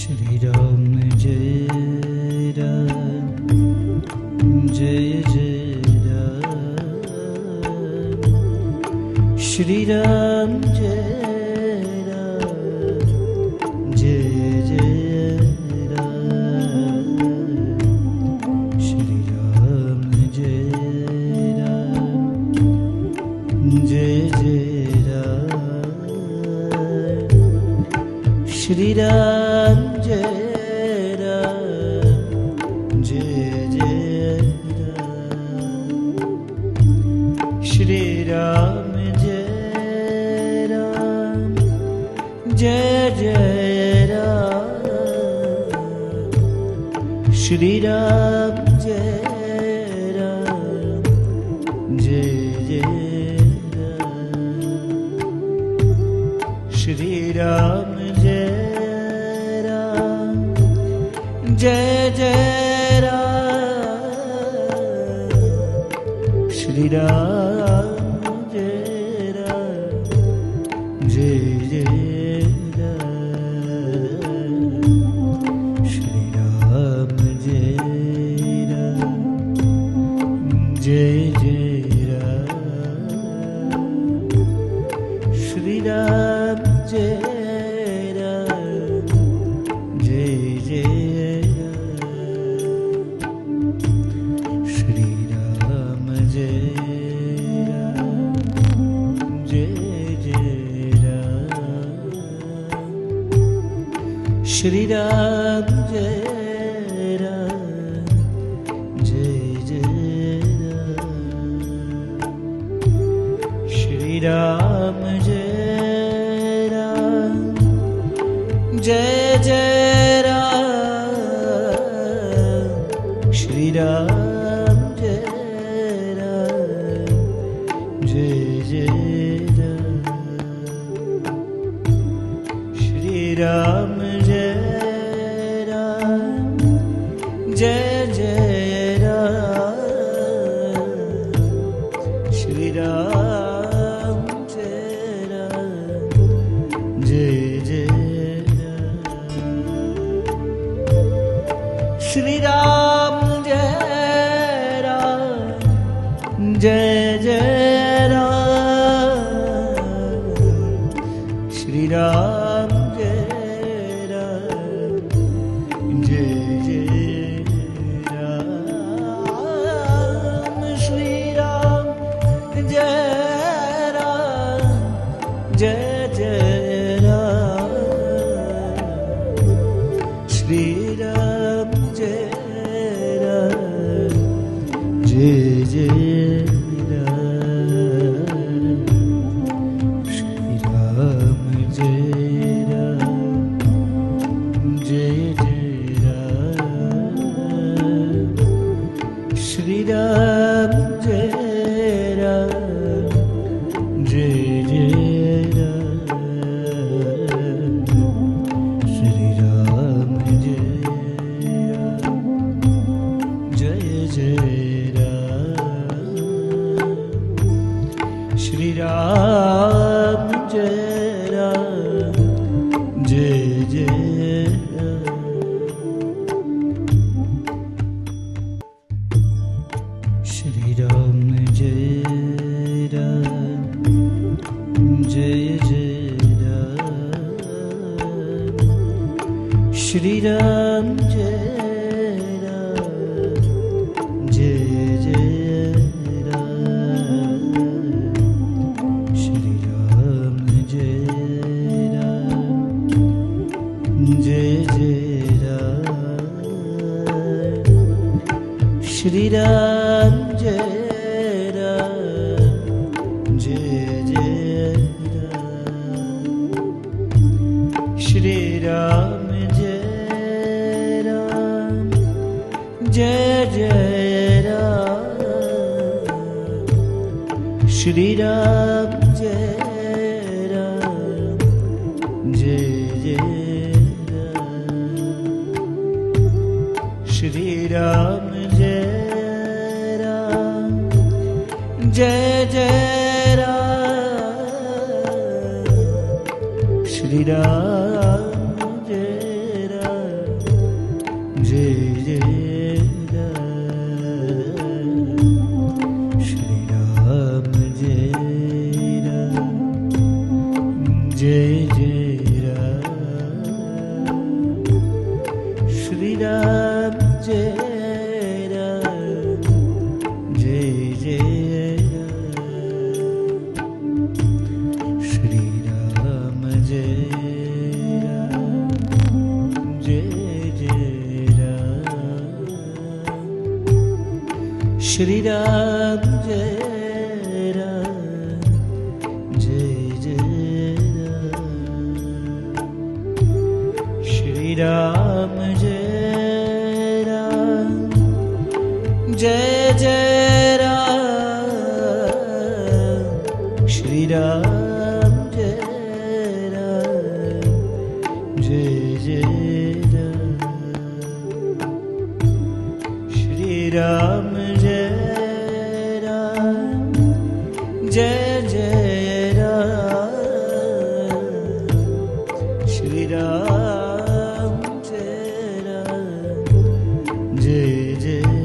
Shri Ram Jai Ram Jai Jai Ram Shri Ram Jai Ram Jai Jai Ram Shri Ram Jai Ram Jai Jai Ram Shri Ram Jai Ram Jai Jai Ram Shri Ram Jai Ram Jai Jai Ram Shri Ram Jai Ram Jai Jai Ram Shri Ram Jai Jai Ram Shri Ram Jai Ram Jai Jai Ram Shri Ram Jai Ram Jai Jai Ram Shri Ram Jai Ram Jai Jai Shri Ram Jai Ram Jai Jai Ram Shri Ram Jai Ram Jai Jai Ram Shri Ram Jai Ram Jai Jai Ram Shri Ram Jai Jai Ram Shri Ram Jai Ram Jai Jai Ram Shri Ram Jai Ram Jai Jai Ram Shri Ram Jai Ram Jai Jai Jai Jai Ram Shri Ram Jai Ram Jai Jai Ram Shri Ram Jai Ram Jai Jai Ram Shri Ram Jai Ram Jai Jai Shri Ram Jai Ram Jai Jai Shri Ram Jai Ram Jai Jai Ram Shri Ram Jai Ram Jai Jai Jai Jai Ram Shri Ram Jai Ram Jai Jai Ram Shri Ram Jai Ram Jai Jai Ram Shri Ram Jai Ram Jai Jai Shri Ram Jai Ram Jai Jai Ram Shri Ram Jai Ram Shri Ram Jai Ram Jai Jai Ram Shri Ram Jai Ram Jai Jai Ram Shri Ram Jai Ram Jai Jai Ram Shri Ram Jai Ram Jai Jai Ram Shri Ram Jai Ram Jai Jai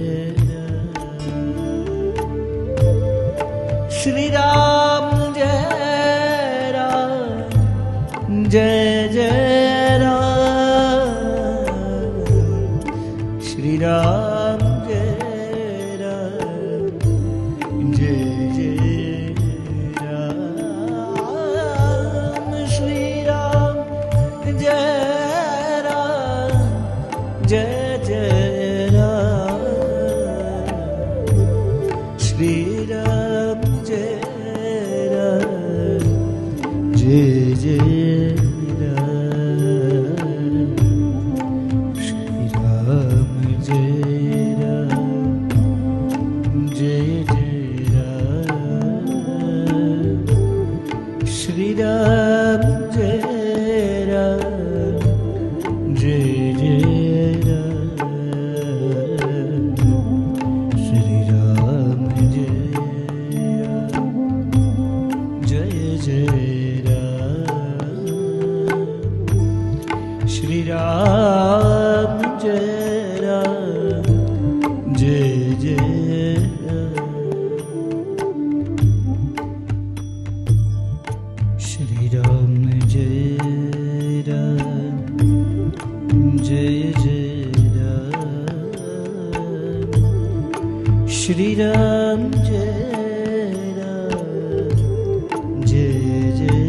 Ram Shri Ram Jai Ram Jai Jai Ram Shri Ram Jai Jai Ram Shri Ram Jai Ram Jai Jai Ram Shri Ram Jai Ram Jai Jai Ram Shri Ram Jai Ram Jai Jai Shri Ram Jai Ram Jai Jai Ram Shri Ram Jai Ram Jai Jai Ram Shri Ram Jai Ram Jai Jai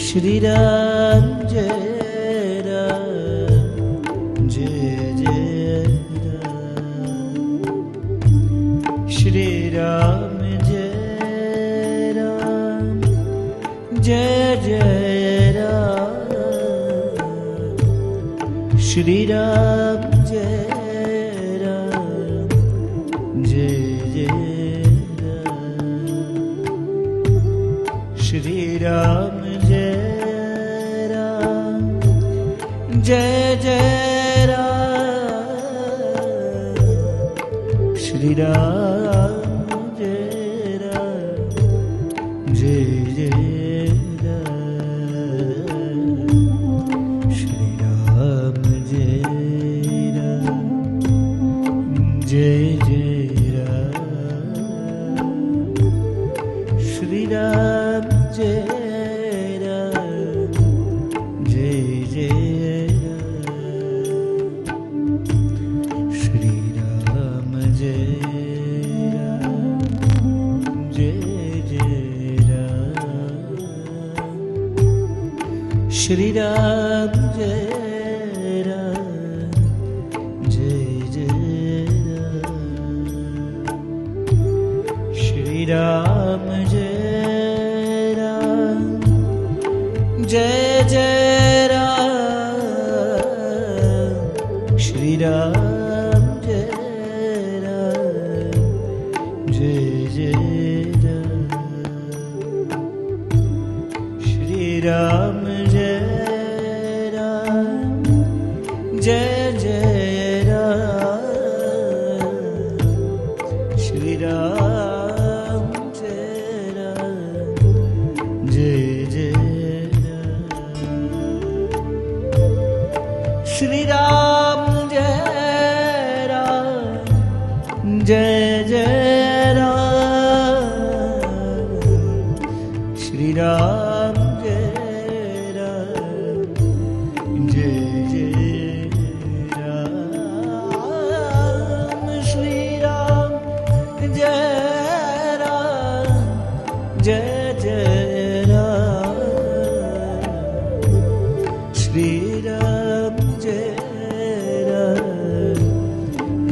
Shri Ram Jai Ram Jai Jai Ram Shri Ram Jai Ram Jai Jai Ram Shri Ram Jai Ram Jai Jai Ram Shri Ram Jai Jai Ram Shri Ram Jai Ram Jai Jai Ram Shri Ram Jai Ram Jai Jai Ram Shri Ram Jai Shri Ram Jai Ram Jai Jai Ram Shri Ram Jai Ram Jai Jai Ram Shri Ram Jai Ram Jai Jai Ram Shri Ram Jai Jai Ram Shri Ram Jai Ram Jai Jai Ram Shri Ram Jai Ram Jai Jai Ram Shri Ram Jai Ram Jai Jai Ram